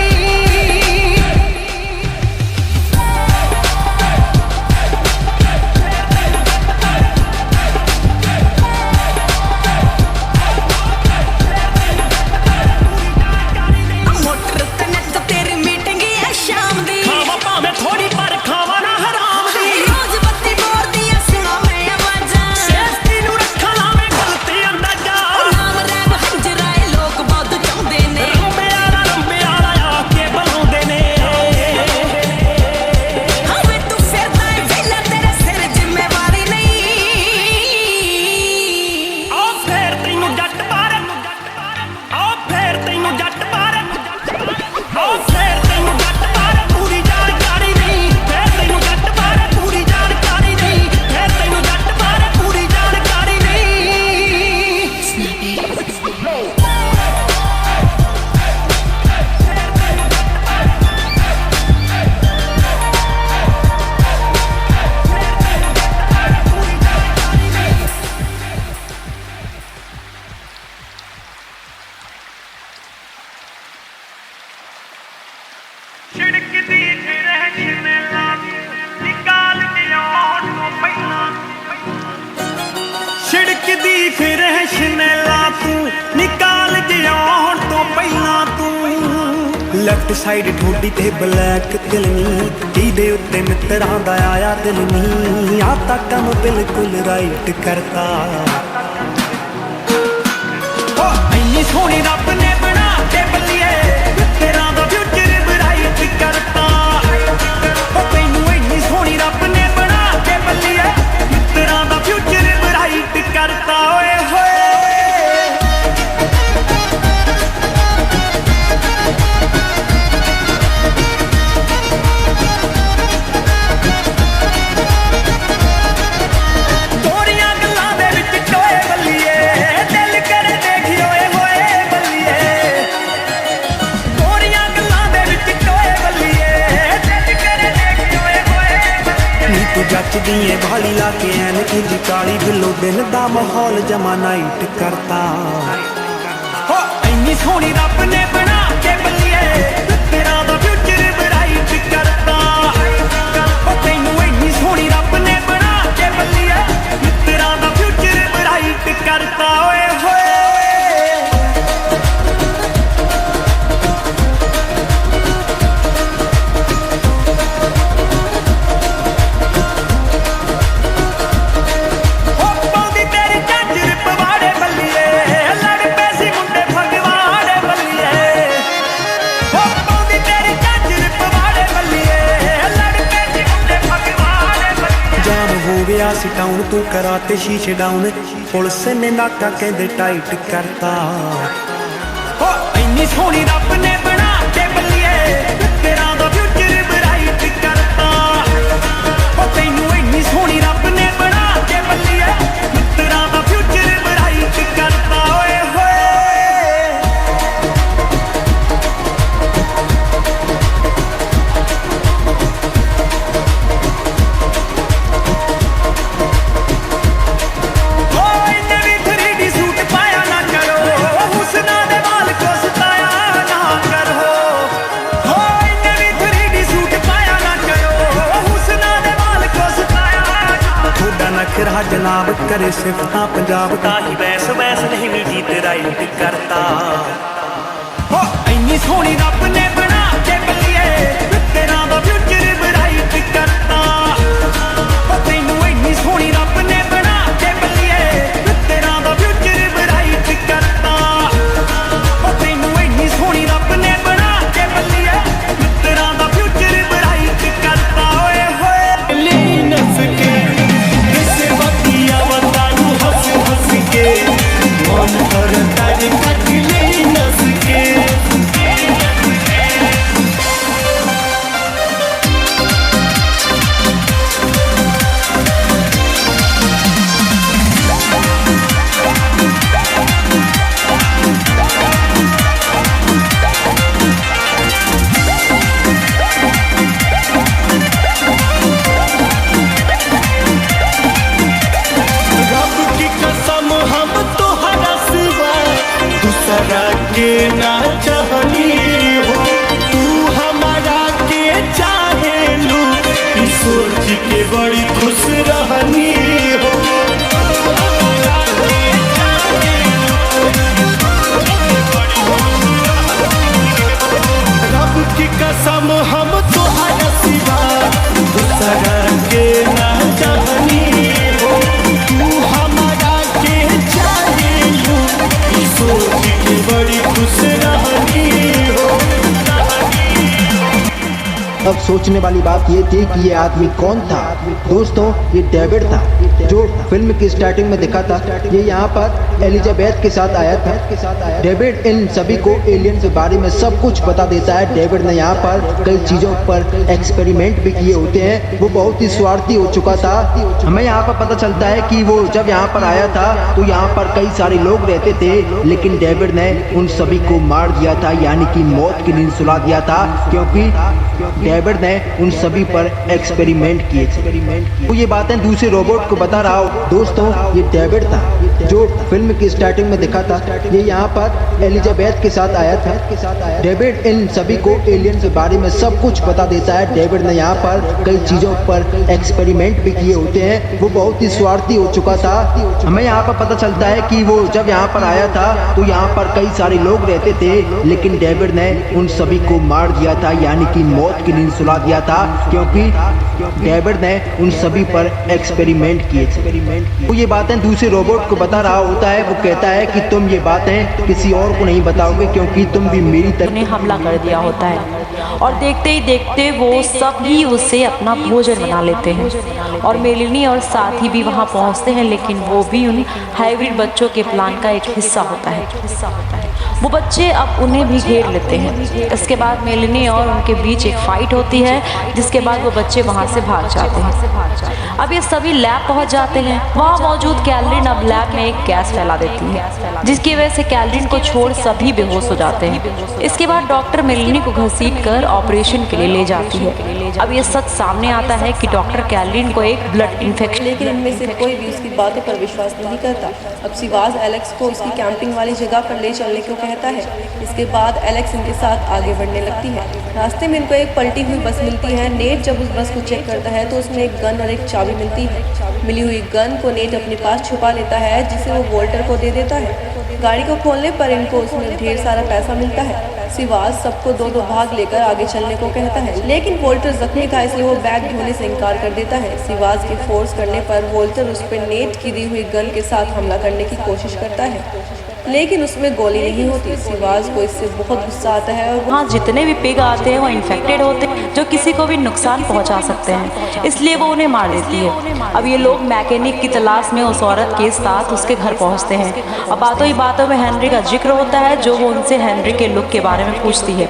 ਆ ਮੋਟਰ ਤੇ ਨੱਤ ਤੇਰੀ ਮੀਟਿੰਗ ਹੈ ਸ਼ਾਮ ਦੀ खावा भावें थोड़ी पर खावा ना हराम दी ਰੋਜ਼ ਬੱਤੀ ਬੋਰਦੀਆਂ ਸੁਣਾ ਮੈਂ ਆਵਾਜ਼ਾਂ सेफ्टी नू रखा लावें गलती अंदाजा ਨਾਮ ਰੈਬ ਹੰਜਰਾਏ ਲੋਕ ਬਹੁਤ ਚਾਹੁੰਦੇ ਨੇ रंबे आला आके बुलाउंदे ने ਹਾਂ ਵੇ ਤੂੰ ਫਿਰਦਾ ਏ ਵੇਲਾ ਤੇਰੇ ਸਿਰ ਜ਼ਿੰਮੇਵਾਰੀ ਨਹੀਂ ओ फिर तैनू जट बारे ओ फिर तैनू जट बारे ओ फिर तैनू जट बारे पूरी जानकारी नहीं फिर तैनू जट बारे पूरी जानकारी नहीं फिर तैनू जट बारे पूरी जानकारी नहीं छिड़कदी रहन लागी निकाल दियां तो पहिला छिड़कदी रहन ला तू निकाल दियां तो पहिला तू ਲੈਫਟ ਸਾਈਡ ਠੋਡੀ ਤੇ ਬਲੈਕ ਦਿਲ ਨੀ ਜਿਹਦੇ ਉੱਤੇ ਮਿੱਤਰਾਂ ਦਾ ਆਇਆ ਦਿਲ ਨੀ ਆ ਤਾਂ ਕੰਮ ਬਿਲਕੁਲ ਰਾਈਟ ਕਰਤਾ ਓ ਇੰਨੀ ਸੋਹਣੀ ਰੱਬ ਨੇ ਬਣਾ ਕੇ ਬੱਲੀਏ ਤੇਰਾ ਦਾ ਫਿਊਚਰ ਬਰਾਈਟ ਕਰਤਾ ਓ ਤੈਨੂੰ ਇੰਨੀ ਸੋਹਣੀ ਰੱਬ ਨੇ ਬਣਾ ਕੇ ਬੱਲੀਏ ਤੇਰਾ ਦਾ ਫਿਊਚਰ ਬਰਾਈਟ ਕਰਤਾ ਓਏ ਹੋਏ ਤੋਰੀਆਂ ਗੱਲਾਂ ਦੇ ਵਿੱਚ ਟੋਏ ਬੱਲੀਏ ਦਿਲ ਕਰੇ ਦੇਖੀ ਓਏ ਹੋਏ ਬੱਲੀਏ ਤੋਰੀਆਂ ਗੱਲਾਂ ਦੇ ਵਿੱਚ ਟੋਏ ਬੱਲੀਏ ਦਿਲ ਕਰੇ ਦੇਖੀ ਓਏ ਹੋਏ ਨੀ ਤੂੰ ਜੱਚਦੀ ਏ ਭਾਲੀ ਲਾ ਕੇ ਐਨ ਇੰਜ ਕਾਲੀ ਦਿਲੋਂ ਦਿਲ ਦਾ ਮਾਹੌਲ ਜਮਾ ਨਾਈਟ ਕਰਤਾ ਹੋ ਇੰਨੀ ਸੋਹਣੀ ਰੱਬ ਨੇ ਬਣਾ ਕੇ ਬੱਲੀਏ ਤੇਰਾ ਦਾ ਫਿਊਚਰ ਬਰਾਈਟ ਕਰਤਾ ਹੋ ਤੈਨੂੰ ਇੰਨੀ ਸੋਹਣੀ ਰੱਬ ਨੇ ਬਣਾ ਕੇ ਬੱਲੀਏ ਤੇਰਾ ਦਾ ਫਿਊਚਰ ਬਰਾਈਟ ਕਰਤਾ ਓਏ ਹੋਏ ਪਾਉਂਦੀ ਤੇਰੀ ਝਾਂਜਰ ਪਵਾੜੇ ਬੱਲੀਏ ਲੜ ਪਏ ਸੀ ਮੁੰਡੇ ਫਗਵਾੜੇ ਬੱਲੀਏ ਸੀ ਟਾਊਨ ਤੂੰ ਕਰਾਤੇ ਸ਼ੀਸ਼ੇ ਡਾਊਨ ਪੁਲਿਸ ਨੇ ਨਾਕਾ ਕਹਿੰਦੇ ਟਾਈਟ ਕਰਤਾ ਹੋ ਇੰਨੀ ਸੋਹਣੀ ਰੱਬ ਨੇ ਬਣਾ ਕੇ ਬੱਲੀਏ ਤੇਰਾ ਦਾ ਫਿਊਚਰ ਬ੍ਰਾਈਟ ਕਰਤਾ ਹੋ ਤੈਨੂੰ ਇੰਨੀ ਸੋਹਣੀ ਰੱਬ ਨੇ ਬਣਾ ਕੇ ਬੱਲੀਏ ਤੇਰਾ ਦਾ ਫਿਊਚਰ ਬ੍ਰਾਈਟ ਕਰਤਾ ਓਏ ਹੋਏ जनाब करे सिफता पंजाब का ही वैस वैस नहीं मीठी तेरा इंट करता हो इन्नी सोहनी रब ने बना के बल्लिए तेरा दा फ्यूचर ब्राइट करता हो तैनू इन्नी सोहनी रब ने बना के बल्लिए तेरा दा फ्यूचर ब्राइट करता हो तैनू इन्नी सोहनी रब ने बना के बल्लिए तेरा दा फ्यूचर ब्राइट करता ओए होए ले नस के मन पर तारे कटले नस के के ना चाहनी हो तू हमारा के चाहे लू सोच के बड़ी खुश रहनी हो रब की कसम हम तुम्हारा सिवा दूसरा के ना चाहनी हो तू हमारा के चाहे लू सोच के बड़ी खुश रहनी हो। अब सोचने वाली बात ये थी कि ये आदमी कौन था। दोस्तों, ये डेविड था जो फिल्म की स्टार्टिंग में दिखा था। ये यहाँ पर एलिजाबेथ के साथ आया था। डेविड इन सभी को एलियन के बारे में सब कुछ बता देता है। डेविड ने यहाँ पर कई चीज़ों पर एक्सपेरिमेंट भी किए होते हैं। वो बहुत ही स्वार्थी हो चुका था। हमें यहाँ पर पता चलता है कि वो जब यहाँ पर आया था तो यहाँ पर कई सारे लोग रहते थे, लेकिन डेविड ने उन सभी को मार दिया था, यानी कि मौत की नींद सुला दिया था, क्योंकि डेविड ने उन सभी पर एक्सपेरिमेंट किए। तो ये बातें दूसरे रोबोट को बता रहा हूँ। दोस्तों, ये डेविड था जो फिल्म की स्टार्टिंग में दिखा था। ये यहाँ पर एलिजाबेथ के साथ आया था। डेविड इन सभी को एलियन के बारे में सब कुछ बता देता है। डेविड ने यहाँ पर कई चीज़ों पर एक्सपेरिमेंट भी किए होते हैं। वो बहुत ही स्वार्थी हो चुका था। हमें यहाँ पर पता चलता है कि वो जब यहाँ पर आया था तो यहाँ पर कई सारे लोग रहते थे, लेकिन डेविड ने उन सभी को मार दिया था, यानी कि मौत की नींद सुला दिया था, क्योंकि डेविड ने उन सभी पर एक्सपेरिमेंट किए। वो ये बातें दूसरे रोबोट को बता रहा होता है। वो कहता है कि तुम ये बातें किसी और को नहीं बताओगे, क्योंकि तुम भी मेरी तरह हमला कर दिया होता है। और देखते ही देखते वो सब ही उसे अपना भोजन बना लेते हैं। और मेलिनी और साथी भी वहाँ पहुँचते हैं, लेकिन वो भी उन हाइब्रिड बच्चों के प्लान का एक हिस्सा होता है। वो बच्चे अब उन्हें भी घेर लेते हैं। इसके बाद मेलिनी और उनके बीच एक फाइट होती है, जिसके बाद वो बच्चे वहाँ से भाग जाते हैं। अब ये सभी लैब पहुँच जाते हैं। वहाँ मौजूद कैलरिन अब लैब में एक गैस फैला देती है, जिसकी वजह से कैलरिन को छोड़ सभी बेहोश हो जाते हैं। इसके बाद डॉक्टर मेलिनी को घसीट कर ऑपरेशन के लिए ले जाती है। अब ये सच सामने आता है कि डॉक्टर कैलरिन को एक ब्लड इन्फेक्शन, लेकिन इनमें से कोई भी उसकी बातों पर विश्वास नहीं करता। अब सिवाज एलेक्स को उसकी कैंपिंग वाली जगह पर ले चलने को कहता है। इसके बाद एलेक्स इनके साथ आगे बढ़ने लगती है। रास्ते में इनको एक पलटी हुई बस मिलती है। नेट जब उस बस को चेक करता है तो उसमें एक गन और एक चाबी मिलती है। मिली हुई गन को नेट अपने पास छुपा लेता है, जिसे वो वोल्टर को दे देता है। गाड़ी को खोलने पर इनको उसमें ढेर सारा पैसा मिलता है। सिवाज सबको दो भाग लेकर आगे चलने को कहता है, लेकिन वोल्टर जख्मी था, इसलिए वो बैग ढोने से इनकार कर देता है। सिवाज के फोर्स करने पर वोल्टर उस पर नेट की दी हुई गन के साथ हमला करने की कोशिश करता है। लेकिन उसमें गोली नहीं होती। सिवाज को इससे बहुत गुस्सा आता है और वहाँ जितने भी पिग आते हैं वो इन्फेक्टेड होते हैं जो किसी को भी नुकसान पहुंचा सकते हैं, इसलिए वो उन्हें मार देती है। अब ये लोग मैकेनिक की तलाश में उस औरत के साथ उसके घर पहुंचते हैं। अब बातों ही बातों में हेनरी का जिक्र होता है जो वो उनसे हेनरी के लुक के बारे में पूछती है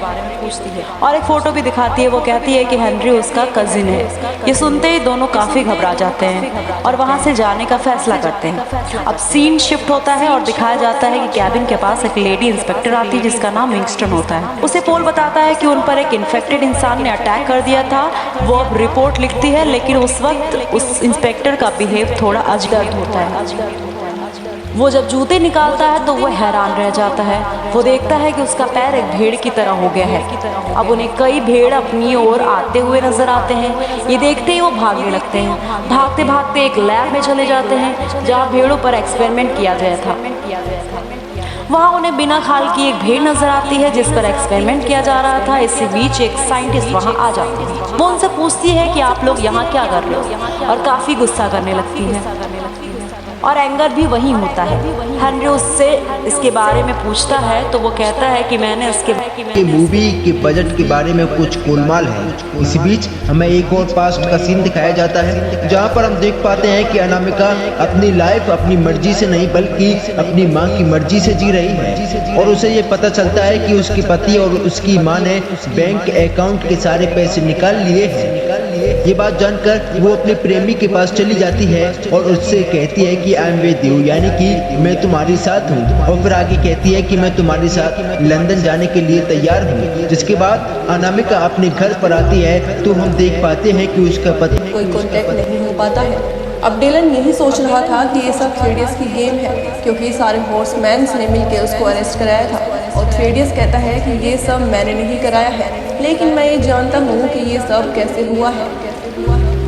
और एक फ़ोटो भी दिखाती है। वो कहती है कि हेनरी उसका कजिन है। ये सुनते ही दोनों काफ़ी घबरा जाते हैं और वहाँ से जाने का फैसला करते हैं। अब सीन शिफ्ट होता है और दिखाया जाता है कि कैबिन के पास एक लेडी इंस्पेक्टर आती है जिसका नाम विंगस्टन होता है। उसे पोल बताता है कि उन पर एक इन्फेक्टेड इंसान ने अटैक कर दिया था। वो अब रिपोर्ट लिखती है, लेकिन उस वक्त उस इंस्पेक्टर का बिहेव थोड़ा अजगर्द होता है। वो जब जूते निकालता है तो वो हैरान रह जाता है। वो देखता है कि उसका पैर एक भेड़ की तरह हो गया है। अब उन्हें कई भेड़ अपनी ओर आते हुए नजर आते हैं। ये देखते ही वो भागने लगते हैं। भागते भागते एक लैब में चले जाते हैं जहाँ भेड़ों पर एक्सपेरिमेंट किया गया था। वहाँ उन्हें बिना खाल की एक भेड़ नजर आती है जिस पर एक्सपेरिमेंट किया जा रहा था। इसी बीच एक साइंटिस्ट वहाँ आ जाती है। वो उनसे पूछती है कि आप लोग यहाँ क्या कर रहे हो, और काफ़ी गुस्सा करने लगती है और एंगर भी वहीं होता है। हेनरी उससे इसके बारे में पूछता है तो वो कहता है कि मैंने इसके मूवी के बजट के बारे में कुछ गोलमाल है। इसी बीच हमें एक और पास्ट का सीन दिखाया जाता है जहाँ पर हम देख पाते हैं कि अनामिका अपनी लाइफ अपनी मर्जी से नहीं बल्कि अपनी माँ की मर्जी से जी रही है और उसे ये पता चलता है कि उसके पति और उसकी माँ ने बैंक अकाउंट के सारे पैसे निकाल लिए हैं। ये बात जानकर वो अपने प्रेमी के पास चली जाती है और उससे कहती है कि आई एम विद यू, यानी कि मैं तुम्हारे साथ हूँ। और फिर आगे कहती है कि मैं तुम्हारे साथ लंदन जाने के लिए तैयार हूँ। जिसके बाद अनामिका अपने घर पर आती है तो हम देख पाते हैं कि उसका पति कोई कॉन्टेक्ट नहीं हो पाता है। अब डिलन यही सोच रहा था कि ये सब थ्रेडियस की गेम है क्योंकि सारे हॉर्समैन्स ने मिलकर उसको अरेस्ट कराया था और थ्रेडियस कहता है कि ये सब मैंने नहीं कराया है, लेकिन मैं ये जानता हूँ कि ये सब कैसे हुआ है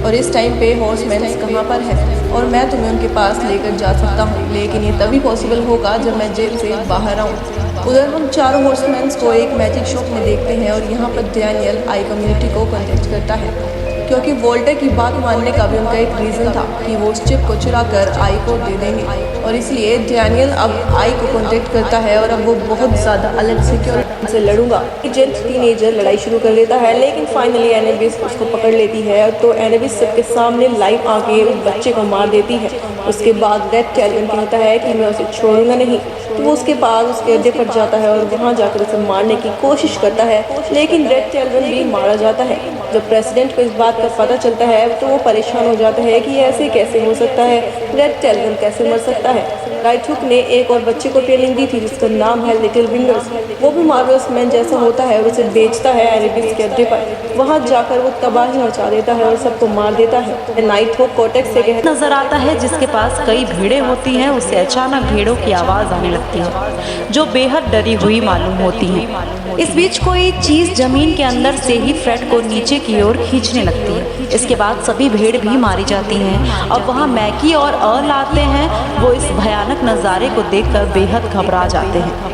और इस टाइम पे हॉर्समैन्स कहाँ पर है और मैं तुम्हें उनके पास लेकर जा सकता हूँ, लेकिन ये तभी पॉसिबल होगा जब मैं जेल से बाहर आऊँ। उधर हम चारों हॉर्समैन्स को एक मैजिक शॉप में देखते हैं और यहाँ पर डैनियल आई कम्युनिटी को कॉन्टेक्ट करता है क्योंकि वोल्टर की बात मानने का भी उनका एक रीज़न था कि वो उस चिप को चुरा कर आई को दे देंगे और इसलिए डैनियल अब आई को कॉन्टेक्ट करता है और अब वो बहुत ज़्यादा अलग सिक्योरिटी से लड़ूंगा। एजेंट टीनेजर लड़ाई शुरू कर देता है लेकिन फाइनली एनेबिस उसको पकड़ लेती है तो एनेबिस सबके सामने लाइव आके उस बच्चे को मार देती है। उसके बाद रेड टैलियन कहता है कि मैं उसे छोड़ूंगा नहीं, तो वो उसके पास उसके अड्डे पर जाता है और वहाँ जाकर उसे मारने की कोशिश करता है, लेकिन रेड टैलियन भी मारा जाता है। जब प्रेसिडेंट को इस बात का पता चलता है तो वो परेशान हो जाता है कि ऐसे कैसे हो सकता है, रेड टैलियन कैसे मर सकता है। राइट हुक ने एक और बच्चे को ट्रेनिंग दी थी जिसका नाम है लिटिल विंगर्स। वो भी मार्वलस मैन जैसा होता है और उसे बेचता है एनेबिस के अड्डे पर। वहाँ जाकर वो तबाही मचा देता है और सबको मार देता है। नाइट हुक कॉर्टेक्स से नजर आता है जिसके पास कई भेड़ें होती हैं। उसे अचानक भेड़ों की आवाज़ आने लगती है जो बेहद डरी हुई मालूम होती है। इस बीच कोई चीज़ जमीन के अंदर से ही फ्रेड को नीचे की ओर खींचने लगती है। इसके बाद सभी भेड़ भी मारी जाती हैं। अब वहाँ मैकी और अर्ल आते हैं। वो इस भयानक नज़ारे को देखकर बेहद घबरा जाते हैं।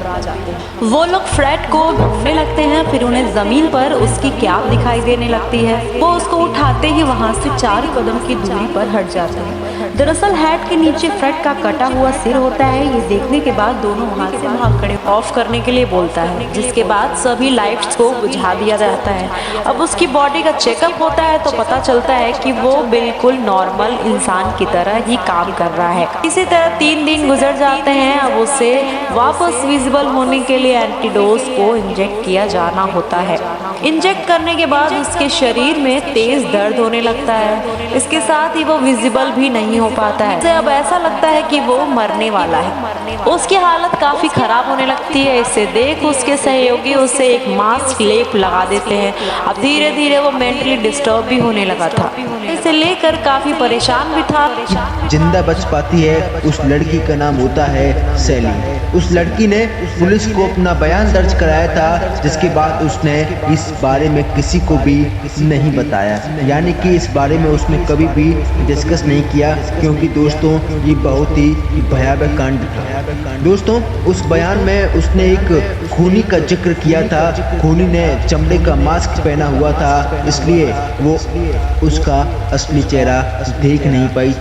वो लोग फ्रेड को ढूंढने लगते हैं, फिर उन्हें ज़मीन पर उसकी कैप दिखाई देने लगती है। वो उसको उठाते ही वहाँ से 4 कदम की दूरी पर हट जाते हैं। दरअसल हैट के नीचे फ्रेड का कटा हुआ सिर होता है। ये देखने के बाद दोनों वहाँ से भाग खड़े ऑफ करने के लिए बोलता है, जिसके बाद सभी लाइट्स को बुझा दिया जाता है। अब उसकी बॉडी का चेकअप होता है तो पता चलता है कि वो बिल्कुल नॉर्मल इंसान की तरह ही काम कर रहा है। इसी तरह 3 दिन गुजर जाते हैं। अब उसे वापस विजिबल होने के लिए एंटीडोज को इंजेक्ट किया जाना होता है। इंजेक्ट करने के बाद उसके शरीर में तेज दर्द होने लगता है। इसके साथ ही वो विजिबल भी नहीं हो पाता है। इसे अब ऐसा लगता है कि वो मरने वाला है। उसकी हालत काफ़ी ख़राब होने लगती है। इसे देख उसके सहयोगी उसे एक मास्क लेप लगा देते हैं। अब धीरे धीरे वो मेंटली डिस्टर्ब भी होने लगा था। इसे लेकर काफ़ी परेशान भी था। जिंदा बच पाती है उस लड़की का नाम होता है सैली। उस लड़की ने पुलिस को अपना बयान दर्ज कराया था, जिसके बाद उसने इस बारे में किसी को भी नहीं बताया, यानी कि इस बारे में उसने कभी भी डिस्कस नहीं किया, क्योंकि दोस्तों ये बहुत ही भयावह कांड था। दोस्तों उस बयान में उसने एक खूनी का जिक्र किया था। खूनी ने चमड़े का मास्क पहना हुआ था, इसलिए वो उसका असली चेहरा देख नहीं पाई।